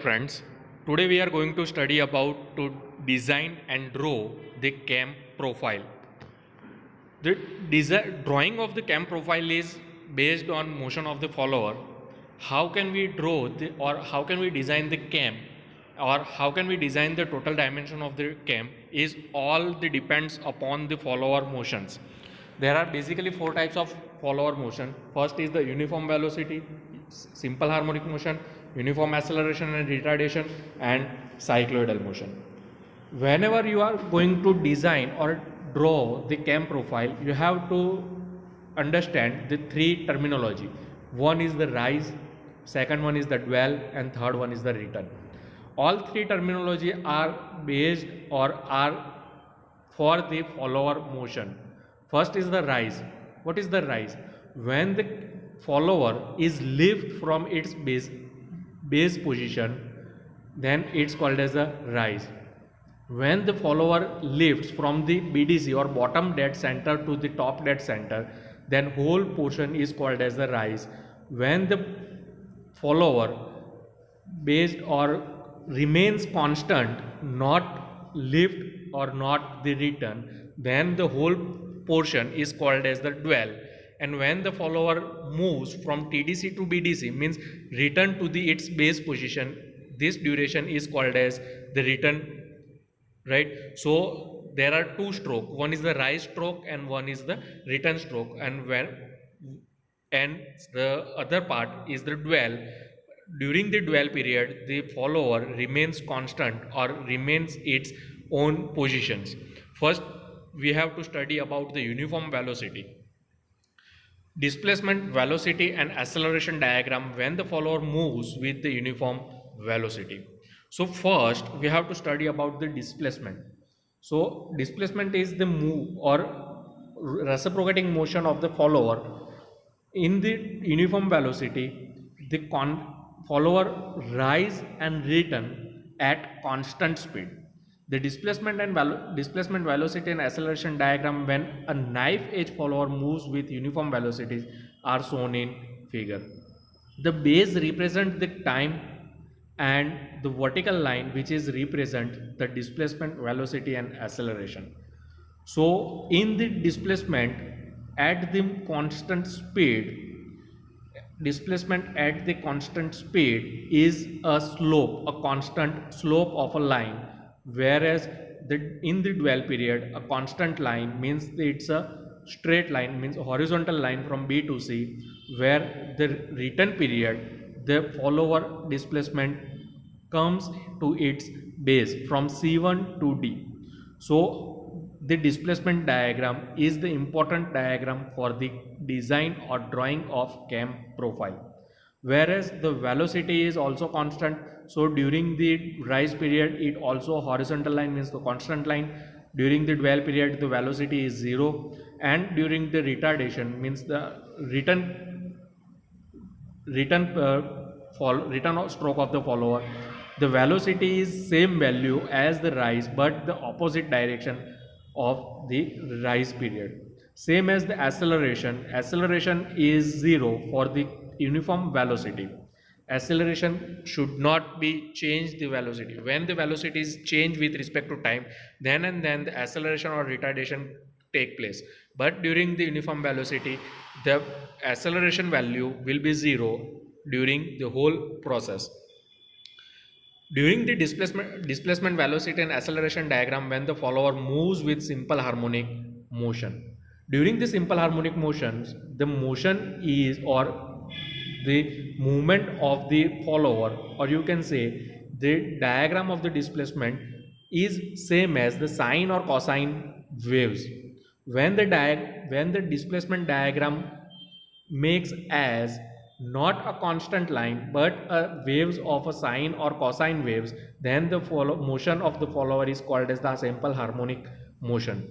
friends, today we are going to study about to design and draw the cam profile. The drawing of the cam profile is based on motion of the follower. How can we draw or how can we design the cam or how can we design the total dimension of the cam is all the depends upon the follower motions. There are basically four types of follower motion. First is the uniform velocity, simple harmonic motion, uniform acceleration and retardation, and cycloidal motion. Whenever you are going to design or draw the cam profile, you have to understand the three terminology. One is the rise, second one is the dwell, and third one is the return. All three terminology are based or are for the follower motion. First is the rise. What is the rise? When the follower is lifted from its base position, then it's called as a rise. When the follower lifts from the BDC or bottom dead center to the top dead center, then whole portion is called as the rise. When the follower based or remains constant, not lift or not the return, then the whole portion is called as the dwell. And when the follower moves from TDC to BDC, means return to the its base position, this duration is called as the return, right? So there are two stroke, one is the rise stroke and one is the return stroke, and the other part is the dwell. During the dwell period, the follower remains constant or remains its own positions. First, we have to study about the uniform velocity, displacement, velocity, and acceleration diagram when the follower moves with the uniform velocity. So first we have to study about the displacement. So displacement is the move or reciprocating motion of the follower in the uniform velocity. The follower rise and return at constant speed. The displacement and displacement, velocity, and acceleration diagram when a knife edge follower moves with uniform velocities are shown in figure. The base represent the time and the vertical line which is represent the displacement, velocity, and acceleration. So in the displacement at the constant speed, displacement at the constant speed is a slope, a constant slope of a line, whereas in the dwell period a constant line means it's a straight line, means a horizontal line from B to C, where the return period the follower displacement comes to its base from C1 to D. So the displacement diagram is the important diagram for the design or drawing of cam profile, whereas the velocity is also constant. So during the rise period it also horizontal line, means the constant line. During the dwell period the velocity is 0, and during the retardation means the return stroke of the follower, the velocity is same value as the rise but the opposite direction of the rise period. Same as the acceleration is 0 for the uniform velocity. Acceleration should not be changed the velocity. When the velocity is changed with respect to time, then and then the acceleration or retardation take place. But during the uniform velocity, the acceleration value will be 0 during the whole process. During the displacement, velocity, and acceleration diagram when the follower moves with simple harmonic motion. During the simple harmonic motions, the motion is or the movement of the follower, or you can say the diagram of the displacement is same as the sine or cosine waves. When the displacement diagram makes as not a constant line but a waves of a sine or cosine waves, then the motion of the follower is called as the simple harmonic motion.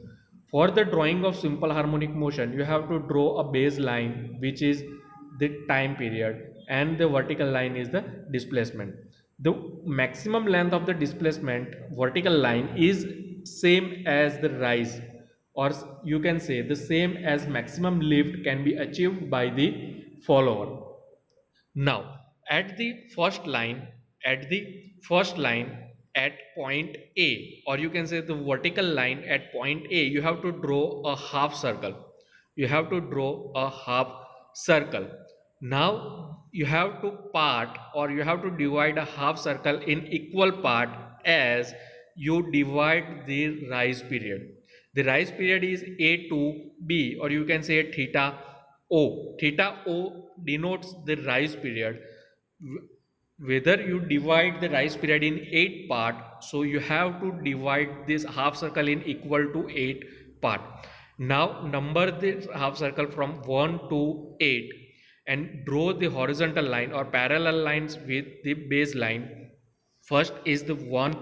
For the drawing of simple harmonic motion, you have to draw a baseline which is the time period, and the vertical line is the displacement. The maximum length of the displacement vertical line is same as the rise, or you can say the same as maximum lift can be achieved by the follower. Now, at the first line, at the first line at point A, or you can say the vertical line at point A, you have to draw a half circle. You have to draw a half circle. Now you have to part, or you have to divide a half circle in equal part as you divide the rise period. The rise period is A to B, or you can say theta O. Theta O denotes the rise period. Whether you divide the rise period in 8 part, so you have to divide this half circle in equal to 8 part. Now number this half circle from 1 to 8 and draw the horizontal line or parallel lines with the baseline. First is the 1,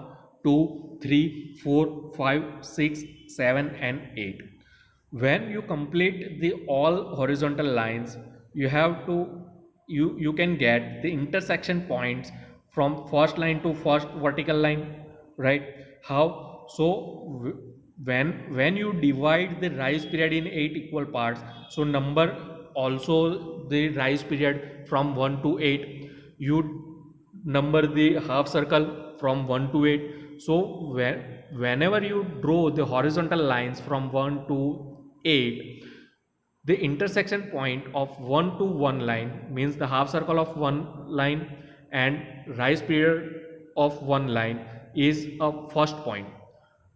2, 3, 4, 5, 6, 7 and 8. When you complete the all horizontal lines, you have to you can get the intersection points from first line to first vertical line, right? How so? When you divide the rise period in 8 equal parts, so number also the rise period from 1 to 8, you number the half circle from 1 to 8. So whenever you draw the horizontal lines from 1 to 8, the intersection point of 1 to 1 line means the half circle of one line and rise period of one line is a first point.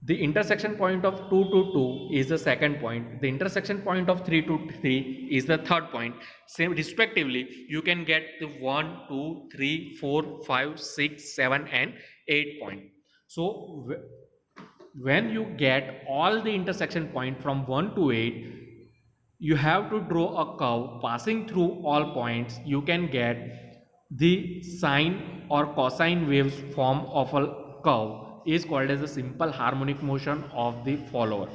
The intersection point of 2 to 2 is the second point. The intersection point of 3 to 3 is the third point. Same respectively, you can get the 1, 2, 3, 4, 5, 6, 7 and 8 point. So when you get all the intersection point from 1 to 8, you have to draw a curve passing through all points. You can get the sine or cosine waves form of a curve is called as the simple harmonic motion of the follower.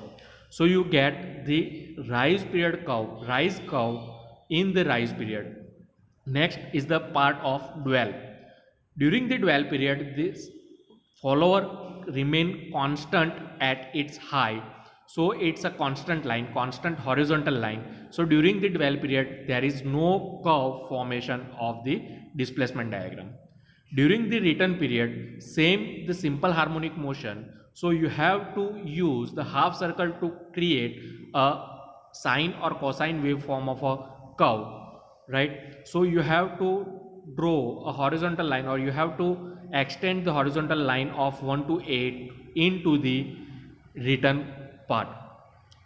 So you get the rise period curve, rise curve in the rise period. Next is the part of dwell. During the dwell period, this follower remain constant at its height. So it's a constant line, constant horizontal line. So during the dwell period, there is no curve formation of the displacement diagram. During the return period, same the simple harmonic motion. So you have to use the half circle to create a sine or cosine waveform of a curve, right? So you have to draw a horizontal line, or you have to extend the horizontal line of 1 to 8 into the return part.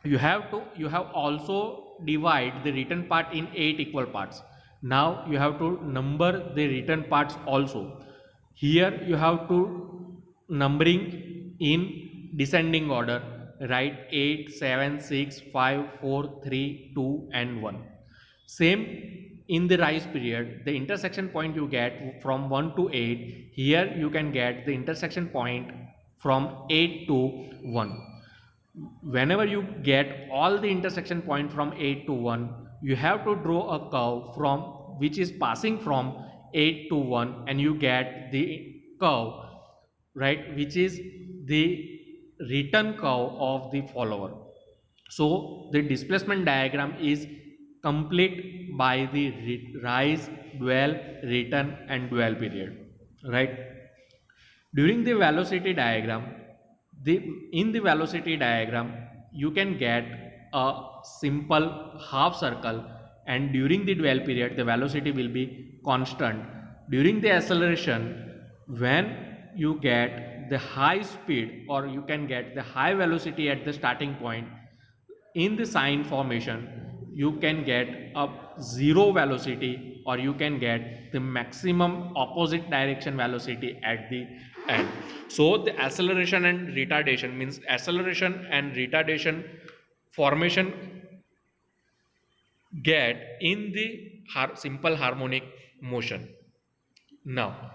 You have also divide the written part in 8 equal parts. Now you have to number the written parts also. Here you have to numbering in descending order, right? 8, 7, 6, 5, 4, 3, 2 and 1. Same in the rise period, the intersection point you get from 1 to 8, here you can get the intersection point from 8 to 1. Whenever you get all the intersection point from 8 to 1, you have to draw a curve from which is passing from 8 to 1 and you get the curve, right, which is the return curve of the follower. So the displacement diagram is complete by the rise, dwell, return and dwell period, right? During the velocity diagram, in the velocity diagram, you can get a simple half circle, and during the dwell period, the velocity will be constant. During the acceleration, when you get the high speed, or you can get the high velocity at the starting point, in the sine formation, you can get a zero velocity, or you can get the maximum opposite direction velocity at the end. So the acceleration and retardation means acceleration and retardation formation get in the simple harmonic motion. Now,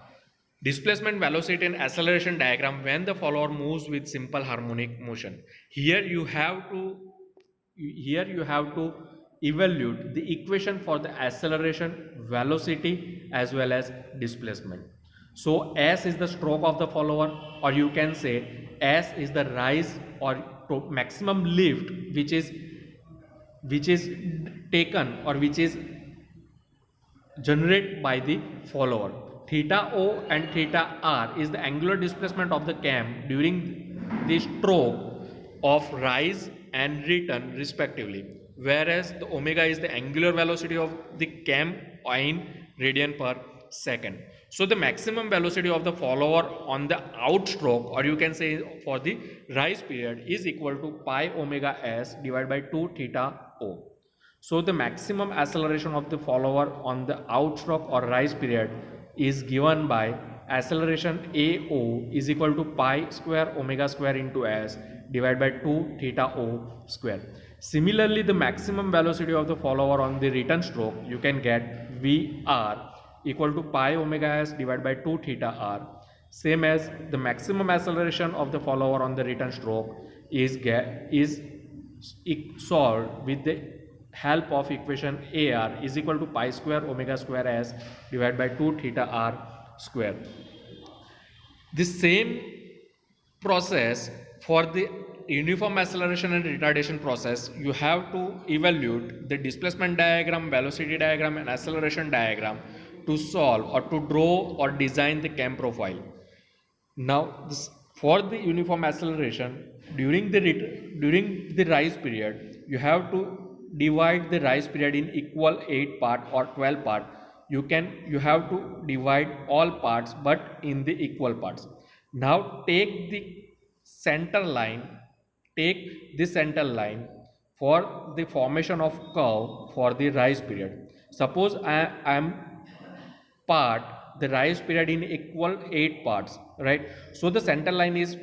displacement, velocity and acceleration diagram when the follower moves with simple harmonic motion. Here you have to evaluate the equation for the acceleration, velocity as well as displacement. So S is the stroke of the follower, or you can say S is the rise or maximum lift which is taken or which is generated by the follower. theta O and theta R is the angular displacement of the cam during the stroke of rise and return respectively, whereas the omega is the angular velocity of the cam in radian per second. So the maximum velocity of the follower on the outstroke, or you can say for the rise period, is equal to pi omega s divided by 2 theta O. So the maximum acceleration of the follower on the outstroke or rise period is given by acceleration AO is equal to pi square omega square into s divided by 2 theta O square. Similarly, the maximum velocity of the follower on the return stroke, you can get VR equal to pi omega s divided by 2 theta R, same as the maximum acceleration of the follower on the return stroke is solved with the help of equation AR is equal to pi square omega square s divided by 2 theta R square. The same process for the uniform acceleration and retardation process, you have to evaluate the displacement diagram, velocity diagram and acceleration diagram to solve or to draw or design the cam profile. Now for the uniform acceleration during the rise period, you have to divide the rise period in equal 8 part or 12 part. You have to divide all parts but in the equal parts. Now take the center line for the formation of curve for the rise period. Suppose I am part the rise period in equal 8 parts, right? So the center line is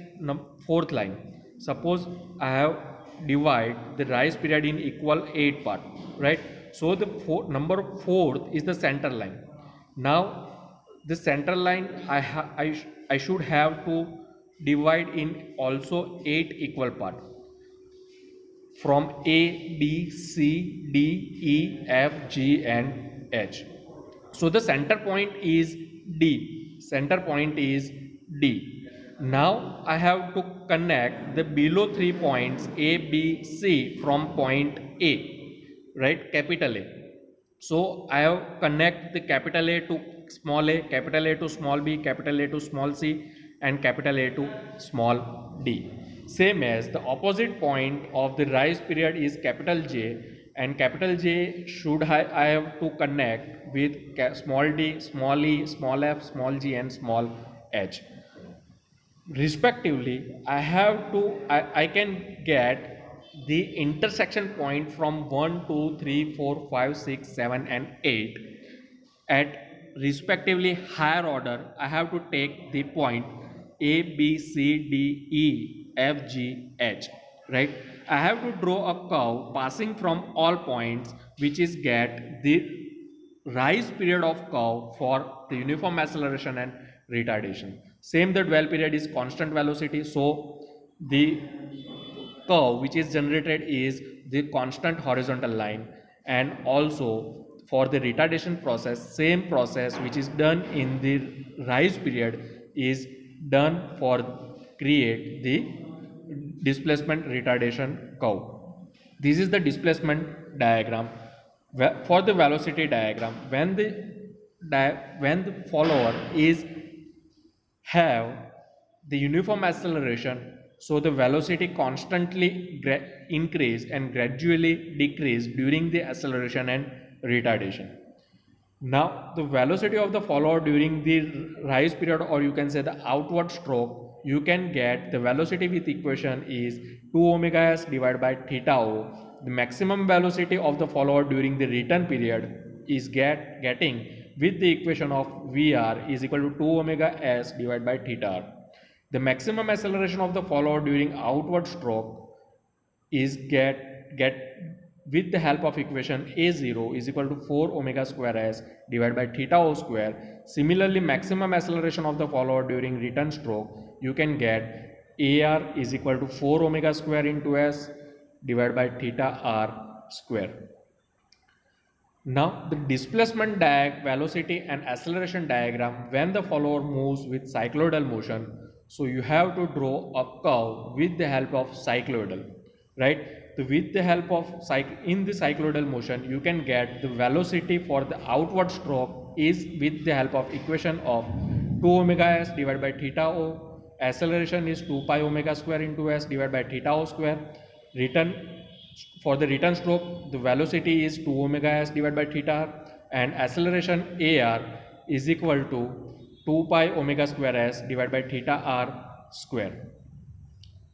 fourth line. Suppose I have divide the rise period in equal 8 part, right? So the number fourth is the center line. Now the center line I should have to divide in also 8 equal part from A, B, C, D, E, F, G and H. So the center point is D. Center point is D. Now I have to connect the below 3 points A, B, C from point A, right? Capital A. So I have connect the capital A to small a, capital A to small b, capital A to small c and capital A to small d. Same as the opposite point of the rise period is capital J, and capital J should I have to connect with small d, small e, small f, small g and small h. Respectively, I can get the intersection point from 1, 2, 3, 4, 5, 6, 7 and 8 at respectively higher order. I have to take the point A, B, C, D, E, F, G, H, right? I have to draw a curve passing from all points, which is get the rise period of curve for the uniform acceleration and retardation. Same, the dwell period is constant velocity, so the curve which is generated is the constant horizontal line. And also for the retardation process, same process which is done in the rise period is done for create the displacement retardation curve. This is the displacement diagram. For the velocity diagram, when the follower is have the uniform acceleration, so the velocity constantly increase and gradually decrease during the acceleration and retardation. Now the velocity of the follower during the rise period, or you can say the outward stroke, you can get the velocity with equation is 2 omega s divided by theta O. The maximum velocity of the follower during the return period is getting with the equation of Vr is equal to 2 omega s divided by theta R. The maximum acceleration of the follower during outward stroke is get with the help of equation A0 is equal to 4 omega square s divided by theta O square. Similarly, maximum acceleration of the follower during return stroke, you can get AR is equal to 4 omega square into s divided by theta R square. Now the displacement velocity and acceleration diagram when the follower moves with cycloidal motion. So you have to draw a curve with the help of cycloidal, right? So with the help of in the cycloidal motion, you can get the velocity for the outward stroke is with the help of equation of 2 omega s divided by theta o. Acceleration is 2 pi omega square into s divided by theta o square. Return, for the return stroke, the velocity is 2 omega s divided by theta r, and acceleration ar is equal to 2 pi omega square s divided by theta r square.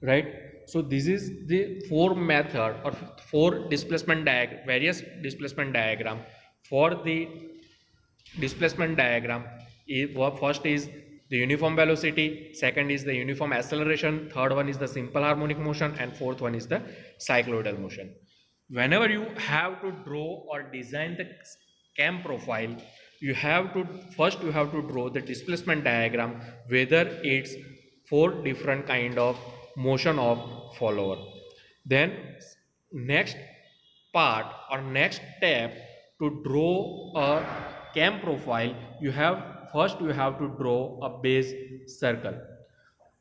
Right? So this is the four method or four displacement various displacement diagram. For the displacement diagram, first is the uniform velocity, second is the uniform acceleration, third one is the simple harmonic motion, and fourth one is the cycloidal motion. Whenever you have to draw or design the cam profile, you have to draw the displacement diagram, whether it's four different kind of motion of follower. Then next part or next step, to draw a cam profile, you have to draw a base circle.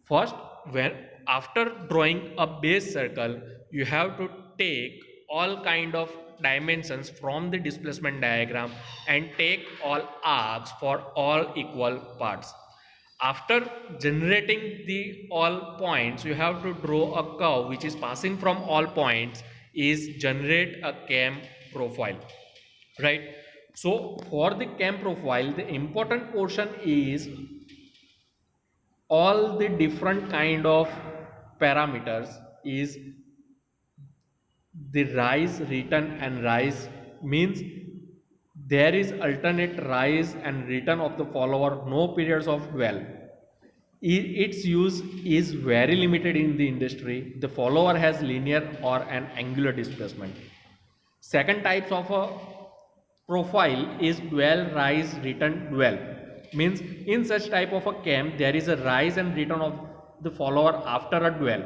First, when after drawing a base circle, you have to take all kind of dimensions from the displacement diagram and take all arcs for all equal parts. After generating the all points, you have to draw a curve which is passing from all points, is generate a cam profile. Right? So for the cam profile, the important portion is all the different kind of parameters is the rise, return and rise, means there is alternate rise and return of the follower, no periods of dwell. Its use is very limited in the industry. The follower has linear or an angular displacement. Second types of a profile is dwell, rise, return, dwell. Means in such type of a cam, there is a rise and return of the follower after a dwell.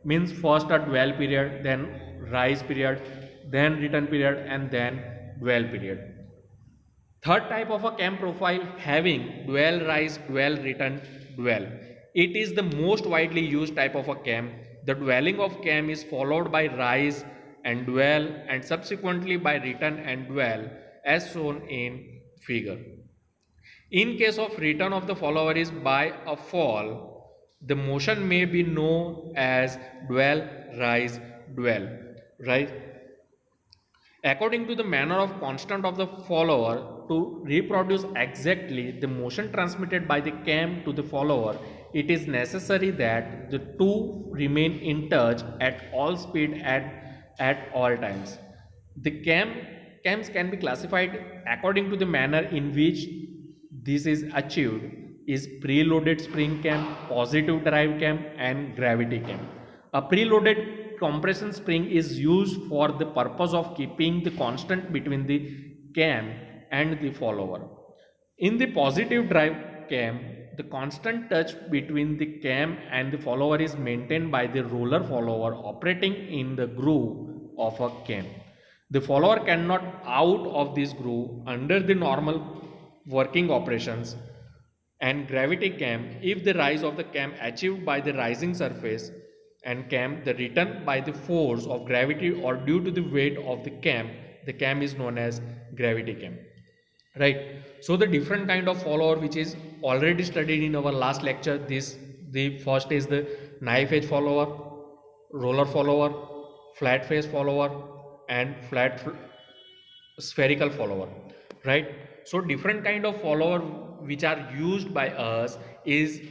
Means first a dwell period, then rise period, then return period, and then dwell period. Third type of a cam profile having dwell, rise, dwell, return, dwell. It is the most widely used type of a cam. The dwelling of cam is followed by rise and dwell, and subsequently by return and dwell, as shown in figure. In case of return of the follower is by a fall, the motion may be known as dwell, rise, dwell. Right? According to the manner of constant of the follower, to reproduce exactly the motion transmitted by the cam to the follower, it is necessary that the two remain in touch at all speed at all times. The cams can be classified according to the manner in which this is achieved is preloaded spring cam, positive drive cam, and gravity cam. A preloaded compression spring is used for the purpose of keeping the constant between the cam and the follower. In the positive drive cam, the constant touch between the cam and the follower is maintained by the roller follower operating in the groove of a cam. The follower cannot out of this groove under the normal working operations. And gravity cam, if the rise of the cam achieved by the rising surface, and cam the return by the force of gravity or due to the weight of the cam is known as gravity cam. Right? So the different kind of follower which is already studied in our last lecture, the first is the knife edge follower, roller follower, flat face follower, and spherical follower. Right? So different kind of follower which are used by us is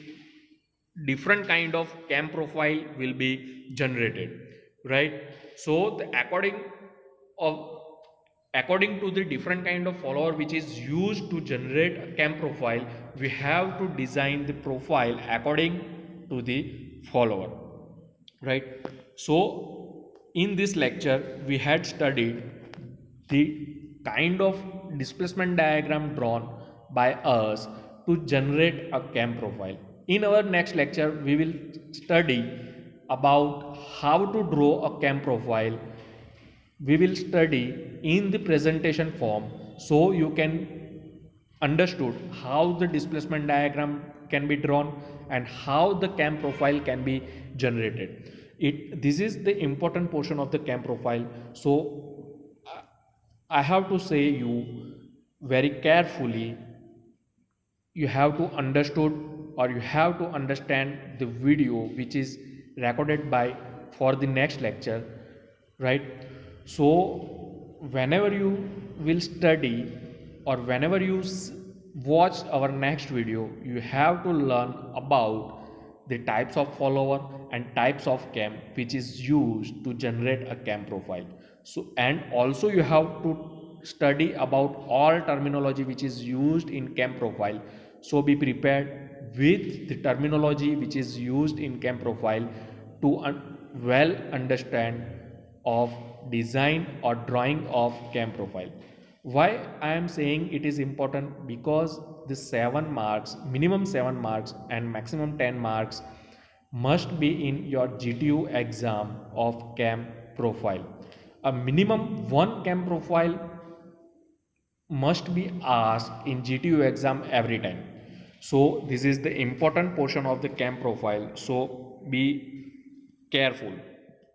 different kind of cam profile will be generated. Right? So of according to the different kind of follower which is used to generate a cam profile, we have to design the profile according to the follower. Right? So in this lecture we had studied the kind of displacement diagram drawn by us to generate a cam profile. In our next lecture, we will study about how to draw a cam profile. We will study in the presentation form, so you can understood how the displacement diagram can be drawn and how the cam profile can be generated. This is the important portion of the cam profile. So I have to say you very carefully you have to understood or you have to understand the video which is recorded by for the next lecture, right? So whenever you will study or whenever you watch our next video, you have to learn about the types of follower and types of cam which is used to generate a cam profile. So and also you have to study about all terminology which is used in cam profile. So be prepared with the terminology which is used in cam profile to well understand of design or drawing of cam profile. Why I am saying it is important? Because the 7 marks, minimum 7 marks and maximum 10 marks must be in your GTU exam of cam profile. A minimum one cam profile must be asked in GTU exam every time. So this is the important portion of the cam profile. So be careful.